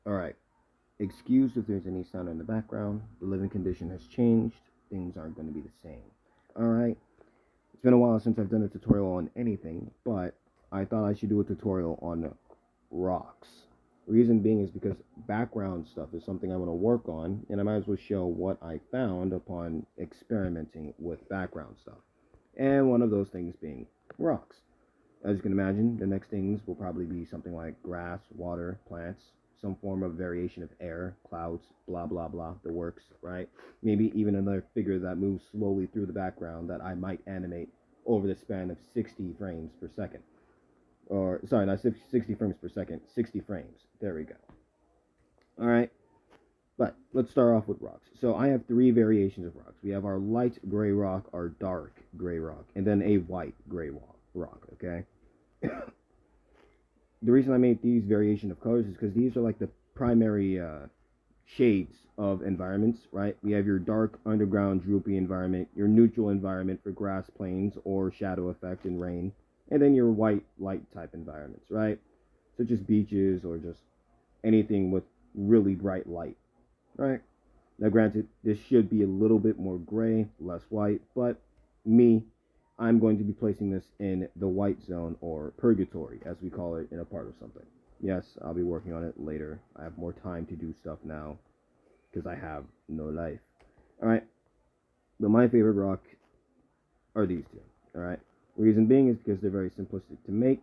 Alright, excuse if there's any sound in the background. The living condition has changed. Things aren't going to be the same. Alright, it's been a while since I've done a tutorial on anything, but I thought I should do a tutorial on rocks. Reason being is because background stuff is something I want to work on, and I might as well show what I found upon experimenting with background stuff. And one of those things being rocks. As you can imagine, the next things will probably be something like grass, water, plants, some form of variation of air, clouds, blah, blah, blah, the works, right? Maybe even another figure that moves slowly through the background that I might animate over the span of 60 frames per second. Or, sorry, not 60 frames per second, 60 frames. There we go. All right. But let's start off with rocks. So I have three variations of rocks. We have our light gray rock, our dark gray rock, and then a white gray rock, okay? The reason I made these variation of colors is because these are like the primary shades of environments, right? We have your dark underground droopy environment, your neutral environment for grass plains or shadow effect in rain, and then your white light type environments, right? Such as beaches or just anything with really bright light, right? Now, granted, this should be a little bit more gray, less white, but me, I'm going to be placing this in the white zone, or purgatory, as we call it in a part of something. Yes, I'll be working on it later. I have more time to do stuff now, because I have no life. Alright, but my favorite rock are these two, alright? Reason being is because they're very simplistic to make,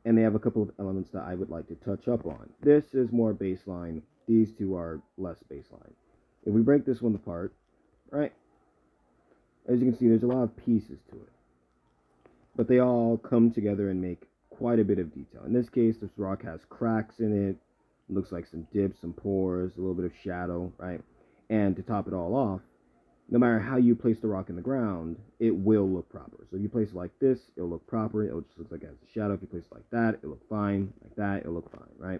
and they have a couple of elements that I would like to touch up on. This is more baseline, these two are less baseline. If we break this one apart, right, as you can see, there's a lot of pieces to it. But they all come together and make quite a bit of detail. In this case, this rock has cracks in it. Looks like some dips, some pores, a little bit of shadow, right? And to top it all off, no matter how you place the rock in the ground, it will look proper. So if you place it like this, it'll look proper. It'll just look like it has a shadow. If you place it like that, it'll look fine. Like that, it'll look fine, right?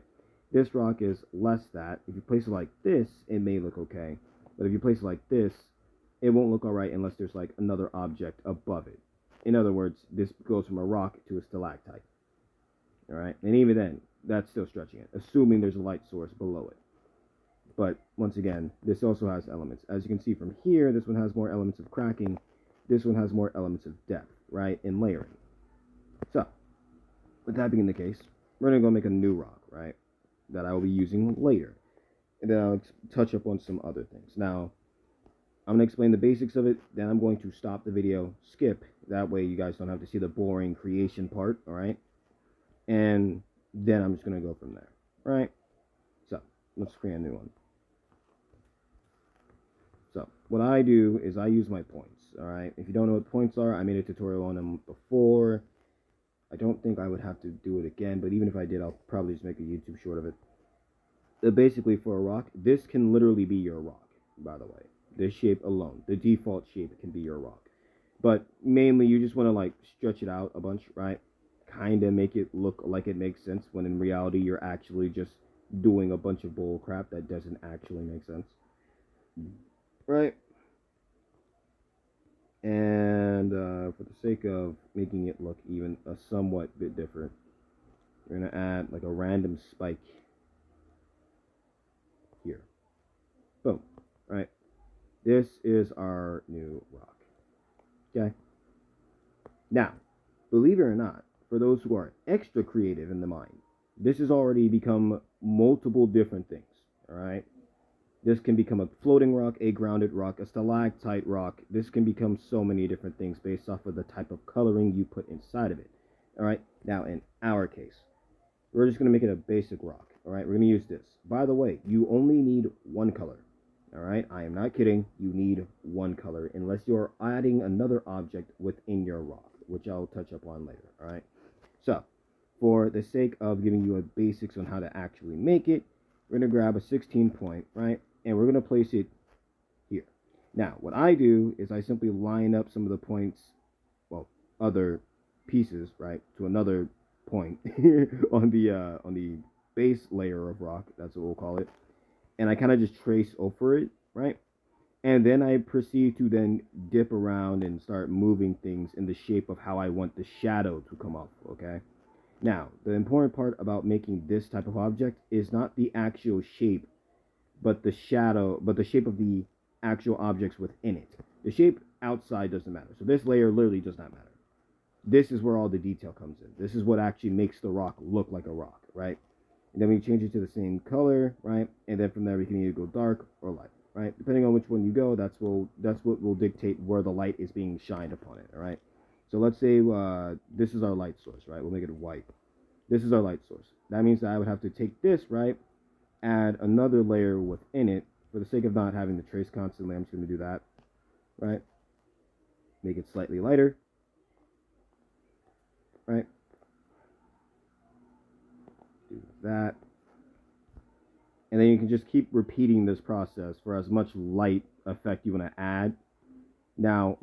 This rock is less that. If you place it like this, it may look okay. But if you place it like this, it won't look all right unless there's like another object above it. In other words, this goes from a rock to a stalactite. All right, and even then, that's still stretching it, assuming there's a light source below it. But once again, this also has elements. As you can see from here, this one has more elements of cracking. This one has more elements of depth, right, and layering. So, with that being the case, we're going to go make a new rock, right, that I will be using later. And then I'll touch up on some other things. Now, I'm going to explain the basics of it, then I'm going to stop the video, skip, that way you guys don't have to see the boring creation part, alright? And then I'm just going to go from there, right? So, let's create a new one. So, what I do is I use my points, alright? If you don't know what points are, I made a tutorial on them before. I don't think I would have to do it again, but even if I did, I'll probably just make a YouTube short of it. Basically, for a rock, this can literally be your rock, by the way. This shape alone, the default shape can be your rock. But mainly, you just want to like stretch it out a bunch, right? Kind of make it look like it makes sense, when in reality, you're actually just doing a bunch of bull crap that doesn't actually make sense, right? And for the sake of making it look even a somewhat bit different, we're going to add like a random spike here. Boom, right? This is our new rock. Okay? Now, believe it or not, for those who are extra creative in the mind, this has already become multiple different things. Alright? This can become a floating rock, a grounded rock, a stalactite rock. This can become so many different things based off of the type of coloring you put inside of it. Alright? Now, in our case, we're just going to make it a basic rock. Alright? We're going to use this. By the way, you only need one color. Alright, I am not kidding. You need one color unless you're adding another object within your rock, which I'll touch up on later. Alright, so for the sake of giving you a basics on how to actually make it, we're going to grab a 16 point, right, and we're going to place it here. Now, what I do is I simply line up some of the points, well, other pieces, right, to another point on the base layer of rock. That's what we'll call it. And I kind of just trace over it, right? And then I proceed to then dip around and start moving things in the shape of how I want the shadow to come up, okay? Now, the important part about making this type of object is not the actual shape, but the shape of the actual objects within it. The shape outside doesn't matter. So this layer literally does not matter. This is where all the detail comes in. This is what actually makes the rock look like a rock, right? And then we change it to the same color, right? And then from there we can either go dark or light, right? Depending on which one you go, that's what will dictate where the light is being shined upon it, all right? So let's say this is our light source, right? We'll make it white. This is our light source. That means that I would have to take this, right? Add another layer within it. For the sake of not having to trace constantly, I'm just going to do that, right? Make it slightly lighter, right? Do that. And then you can just keep repeating this process for as much light effect you want to add. Now,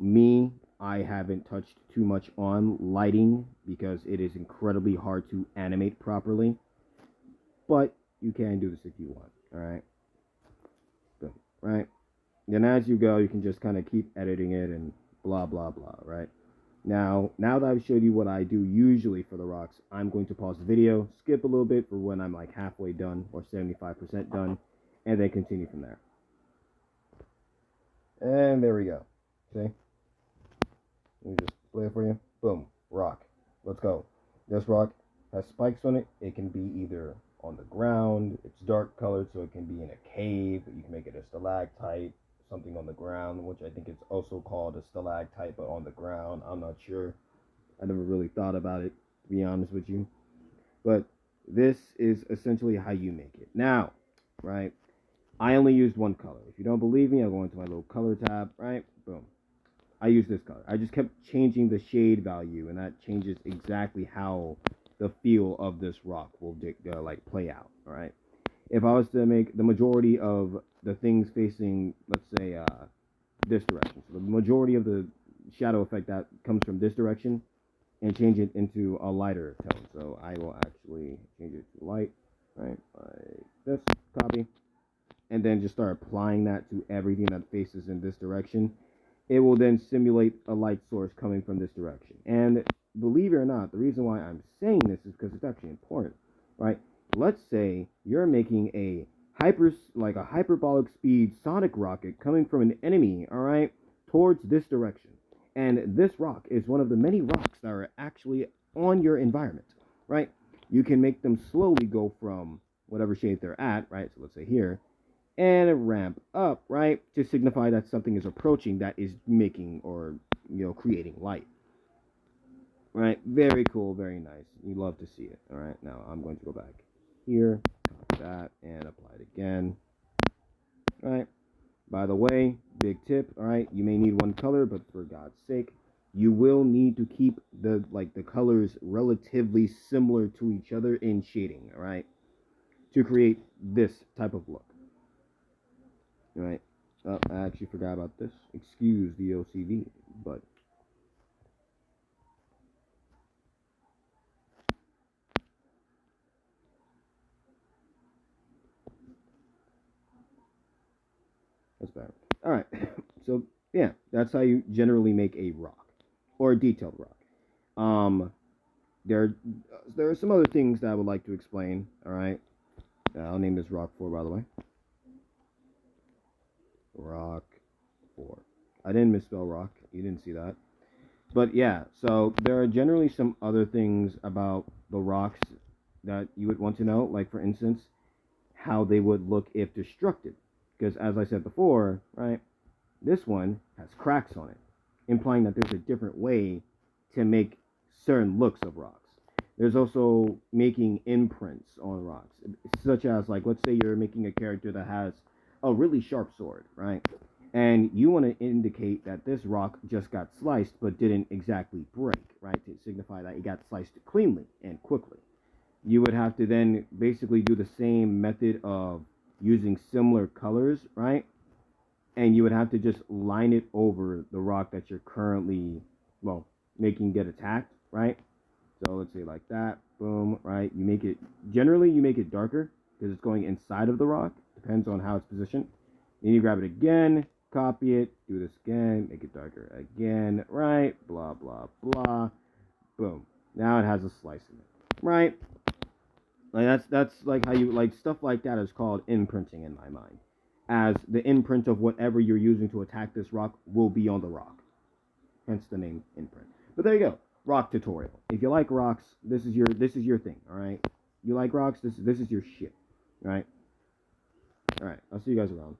I haven't touched too much on lighting because it is incredibly hard to animate properly. But you can do this if you want, all right? Boom, right? Then as you go, you can just kind of keep editing it and blah, blah, blah, right? Now that I've showed you what I do usually for the rocks, I'm going to pause the video, skip a little bit for when I'm like halfway done or 75% done, and then continue from there. And there we go. See? Let me just play it for you. Boom. Rock. Let's go. This rock has spikes on it. It can be either on the ground. It's dark colored, so it can be in a cave. You can make it a stalactite, something on the ground, which I think it's also called a stalactite, but on the ground. I'm not sure. I never really thought about it, to be honest with you. But this is essentially how you make it. Now, right, I only used one color. If you don't believe me, I'll go into my little color tab, right? Boom. I use this color. I just kept changing the shade value, and that changes exactly how the feel of this rock will like play out, all right? If I was to make the majority of the things facing, let's say, this direction, so the majority of the shadow effect that comes from this direction, and change it into a lighter tone. So I will actually change it to light, right, like this, copy, and then just start applying that to everything that faces in this direction. It will then simulate a light source coming from this direction. And believe it or not, the reason why I'm saying this is because it's actually important, right? Let's say you're making a hyperbolic speed sonic rocket coming from an enemy, all right, towards this direction. And this rock is one of the many rocks that are actually on your environment, right? You can make them slowly go from whatever shape they're at, right? So let's say here, and ramp up, right, to signify that something is approaching that is making or, creating light. Right? Very cool, very nice. You love to see it. All right, now I'm going to go back here, copy that, and apply it again. All right. By the way, big tip, all right, you may need one color, but for God's sake, you will need to keep the colors relatively similar to each other in shading, all right, to create this type of look. All right. Oh, I actually forgot about this. Excuse the OCD, but that's better. All right. So yeah, that's how you generally make a rock or a detailed rock. There are some other things that I would like to explain. All right. I'll name this rock 4, by the way. Rock 4. I didn't misspell rock. You didn't see that. But yeah, so there are generally some other things about the rocks that you would want to know. Like, for instance, how they would look if destructed. Because as I said before, right, this one has cracks on it, implying that there's a different way to make certain looks of rocks. There's also making imprints on rocks, such as, like, let's say you're making a character that has a really sharp sword, right? And you want to indicate that this rock just got sliced but didn't exactly break, right? To signify that it got sliced cleanly and quickly. You would have to then basically do the same method of using similar colors, right? And you would have to just line it over the rock that you're currently, making get attacked, right? So let's say like that, boom, right? Generally you make it darker because it's going inside of the rock. Depends on how it's positioned. Then you grab it again, copy it, do this again, make it darker again, right? Blah, blah, blah. Boom. Now it has a slice in it. right? Like that's like how you like stuff like that is called imprinting in my mind, as the imprint of whatever you're using to attack this rock will be on the rock. Hence the name imprint. But there you go, rock tutorial. If you like rocks, this is your thing. All right, you like rocks, this is your shit. All right, all right. I'll see you guys around.